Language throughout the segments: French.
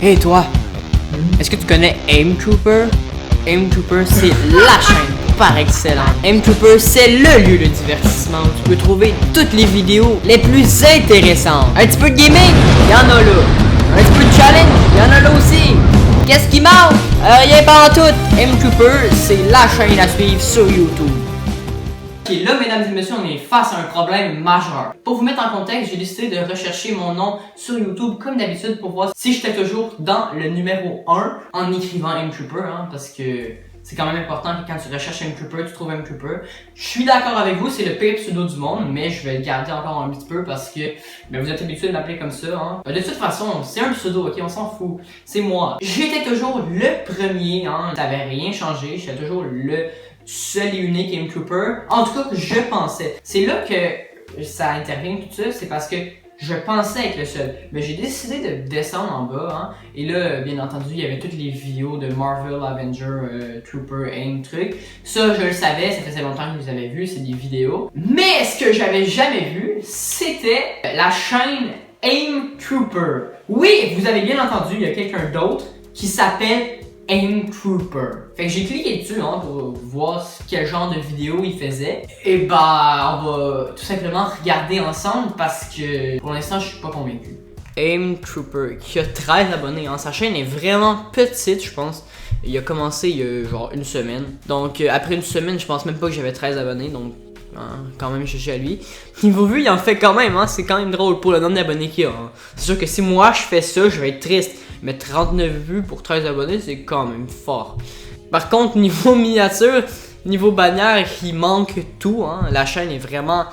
Hey toi, est-ce que tu connais Aim Trooper? Aim Trooper, c'est la chaîne par excellence. Aim Trooper, c'est le lieu de divertissement où tu peux trouver toutes les vidéos les plus intéressantes. Un petit peu de gaming, il y en a là. Un petit peu de challenge, il y en a là aussi. Qu'est-ce qui manque? Rien pas en tout. Aim Trooper, c'est la chaîne à suivre sur YouTube. Et là, mesdames et messieurs, on est face à un problème majeur. Pour vous mettre en contexte, j'ai décidé de rechercher mon nom sur YouTube comme d'habitude pour voir si j'étais toujours dans le numéro 1 en écrivant Aim Trooper, hein, parce que c'est quand même important que quand tu recherches Aim Trooper, tu trouves Aim Trooper. Je suis d'accord avec vous, c'est le pire pseudo du monde, mais je vais le garder encore un petit peu parce que vous êtes habitués de m'appeler comme ça. Hein. De toute façon, c'est un pseudo, ok, on s'en fout. C'est moi. J'étais toujours le premier, hein, ça avait rien changé, j'étais toujours le seul et unique Aim Trooper. En tout cas, je pensais. C'est là que ça intervient tout ça, c'est parce que je pensais être le seul. Mais j'ai décidé de descendre en bas, hein. Et là, bien entendu, il y avait toutes les vidéos de Marvel, Avenger, Trooper, Aim, truc. Ça, je le savais, ça faisait longtemps que je les avais vus, c'est des vidéos. Mais ce que j'avais jamais vu, c'était la chaîne Aim Trooper. Oui, vous avez bien entendu, il y a quelqu'un d'autre qui s'appelle Aim Trooper. Fait que j'ai cliqué dessus hein, pour voir quel genre de vidéo il faisait. Et bah, on va tout simplement regarder ensemble parce que pour l'instant, je suis pas convaincu. Aim Trooper, qui a 13 abonnés. Hein. Sa chaîne est vraiment petite, je pense. Il a commencé il y a genre une semaine. Donc, après une semaine, je pense même pas que j'avais 13 abonnés. Donc, hein, quand même, je suis à lui. Niveau vue, il en fait quand même. Hein. C'est quand même drôle pour le nombre d'abonnés qu'il a. Hein. C'est sûr que si moi je fais ça, je vais être triste. Mais 39 vues pour 13 abonnés, c'est quand même fort. Par contre, niveau miniature, niveau bannière, il manque tout. Hein. La chaîne est vraiment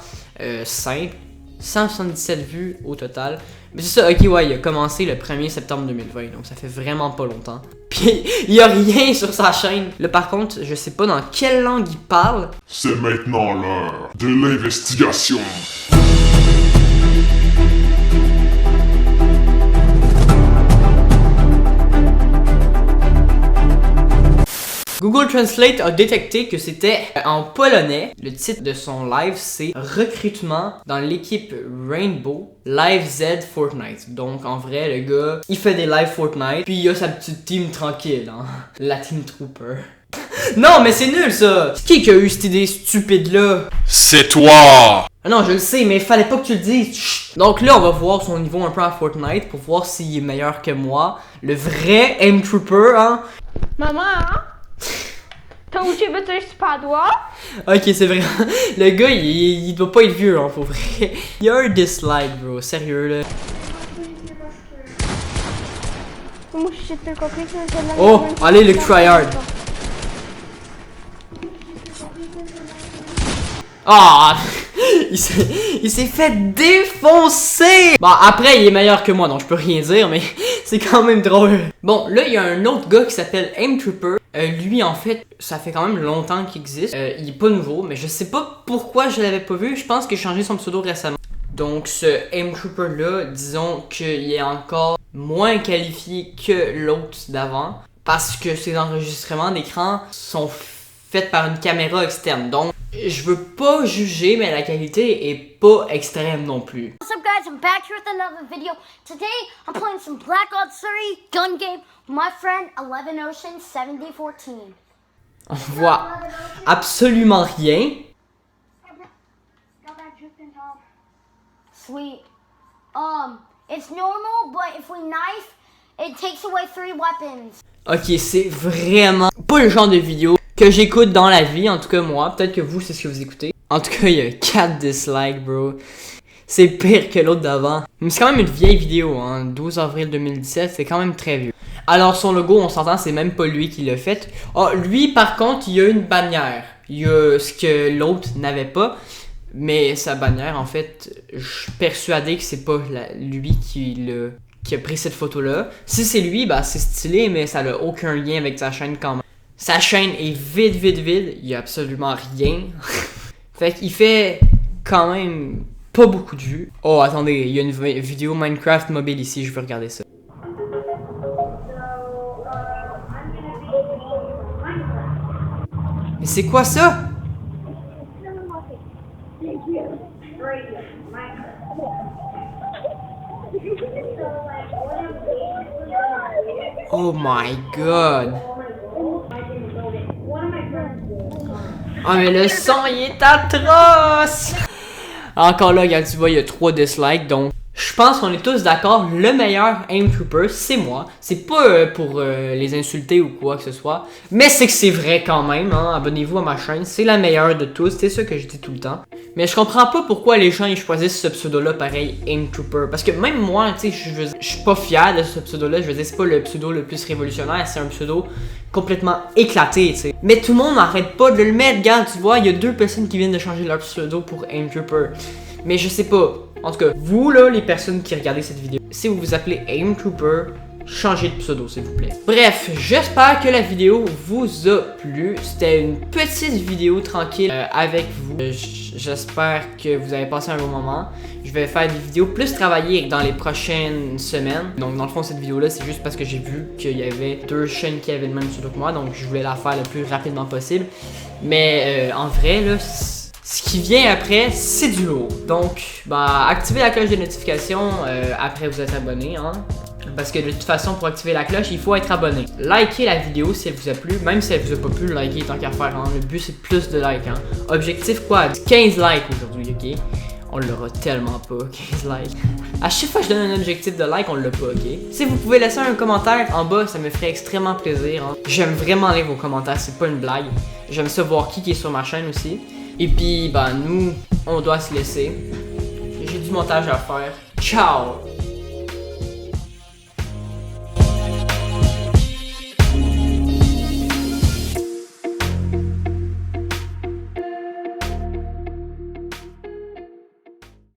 simple. 177 vues au total. Mais c'est ça, ok, ouais, il a commencé le 1er septembre 2020, donc ça fait vraiment pas longtemps. Puis, il y a rien sur sa chaîne. Là, par contre, je sais pas dans quelle langue il parle. C'est maintenant l'heure de l'investigation. Google Translate a détecté que c'était en polonais. Le titre de son live, c'est Recrutement dans l'équipe Rainbow Live Z Fortnite. Donc en vrai, le gars, il fait des live Fortnite, puis il a sa petite team tranquille, hein. La Team Trooper. Non, mais c'est nul ça! C'est qui a eu cette idée stupide là? C'est toi! Ah non, je le sais, mais fallait pas que tu le dises. Chut. Donc là, on va voir son niveau un peu à Fortnite pour voir s'il est meilleur que moi. Le vrai Aim Trooper, hein. Mama, to u ciebie coś spadło? Ok, c'est vrai. Le gars, il doit pas être vieux, hein, pour vrai. Il y a un dislike, bro. Sérieux, là. Musisz się tylko kliknąć na Oh, allez, le tryhard. Ah! Il s'est fait défoncer! Bon, après, il est meilleur que moi, donc je peux rien dire, mais c'est quand même drôle. Bon, là, il y a un autre gars qui s'appelle Aim Trooper. Lui, en fait, ça fait quand même longtemps qu'il existe. Il est pas nouveau, mais je sais pas pourquoi je l'avais pas vu. Je pense qu'il a changé son pseudo récemment. Donc, ce Aim Trooper-là, disons qu'il est encore moins qualifié que l'autre d'avant. Parce que ses enregistrements d'écran sont faits par une caméra externe. Donc, je veux pas juger, mais la qualité est pas extrême non plus. What's up guys, I'm back here with another video. Today, I'm playing some Black Ops 3 gun game with my friend 11 Ocean 7014. On voit absolument rien. Sweet. It's normal, but if we knife, it takes away 3 weapons. Ok, c'est vraiment pas le genre de vidéo que j'écoute dans la vie, en tout cas moi. Peut-être que vous, c'est ce que vous écoutez. En tout cas, il y a 4 dislikes, bro. C'est pire que l'autre d'avant. Mais c'est quand même une vieille vidéo, hein. 12 avril 2017, c'est quand même très vieux. Alors son logo, on s'entend, c'est même pas lui qui l'a fait. Ah, lui, par contre, il a une bannière. Il y a ce que l'autre n'avait pas. Mais sa bannière, en fait, je suis persuadé que c'est pas lui qui a pris cette photo-là. Si c'est lui, bah c'est stylé, mais ça n'a aucun lien avec sa chaîne quand même. Sa chaîne est vide. Il y a absolument rien. Fait qu'il fait quand même pas beaucoup de vues. Oh, attendez, il y a une vidéo Minecraft mobile ici, je veux regarder ça. Mais c'est quoi ça? Oh my god. Ah mais le son il est atroce. Encore là, regarde, tu vois, il y a 3 dislikes, donc je pense qu'on est tous d'accord, le meilleur Aim Trooper, c'est moi. C'est pas pour les insulter ou quoi que ce soit, mais c'est que c'est vrai quand même, hein. Abonnez-vous à ma chaîne, c'est la meilleure de tous, c'est ça que je dis tout le temps. Mais je comprends pas pourquoi les gens ils choisissent ce pseudo-là pareil, Aim Trooper. Parce que même moi, tu sais, je suis pas fier de ce pseudo-là, je veux dire, c'est pas le pseudo le plus révolutionnaire, c'est un pseudo complètement éclaté, tu sais. Mais tout le monde n'arrête pas de le mettre, regarde, tu vois, il y a 2 personnes qui viennent de changer leur pseudo pour Aim Trooper. Mais je sais pas. En tout cas, vous là, les personnes qui regardez cette vidéo, si vous vous appelez Aim Trooper, changez de pseudo s'il vous plaît. Bref, j'espère que la vidéo vous a plu. C'était une petite vidéo tranquille avec vous. J'espère que vous avez passé un bon moment. Je vais faire des vidéos plus travaillées dans les prochaines semaines. Donc dans le fond, cette vidéo là, c'est juste parce que j'ai vu qu'il y avait 2 chaînes qui avaient le même pseudo que moi. Donc je voulais la faire le plus rapidement possible. Mais en vrai là, ce qui vient après, c'est du lourd. Donc, bah, activez la cloche de notification après vous êtes abonné, hein. Parce que de toute façon, pour activer la cloche, il faut être abonné. Likez la vidéo si elle vous a plu. Même si elle vous a pas plu, likez tant qu'à faire, hein. Le but, c'est plus de likes, hein. Objectif quoi? 15 likes aujourd'hui, ok? On l'aura tellement pas, 15 likes. À chaque fois que je donne un objectif de like, on l'a pas, ok? Si vous pouvez laisser un commentaire en bas, ça me ferait extrêmement plaisir, hein. J'aime vraiment lire vos commentaires, c'est pas une blague. J'aime savoir qui est sur ma chaîne aussi. Et puis, bah, nous, on doit se laisser. J'ai du montage à faire. Ciao!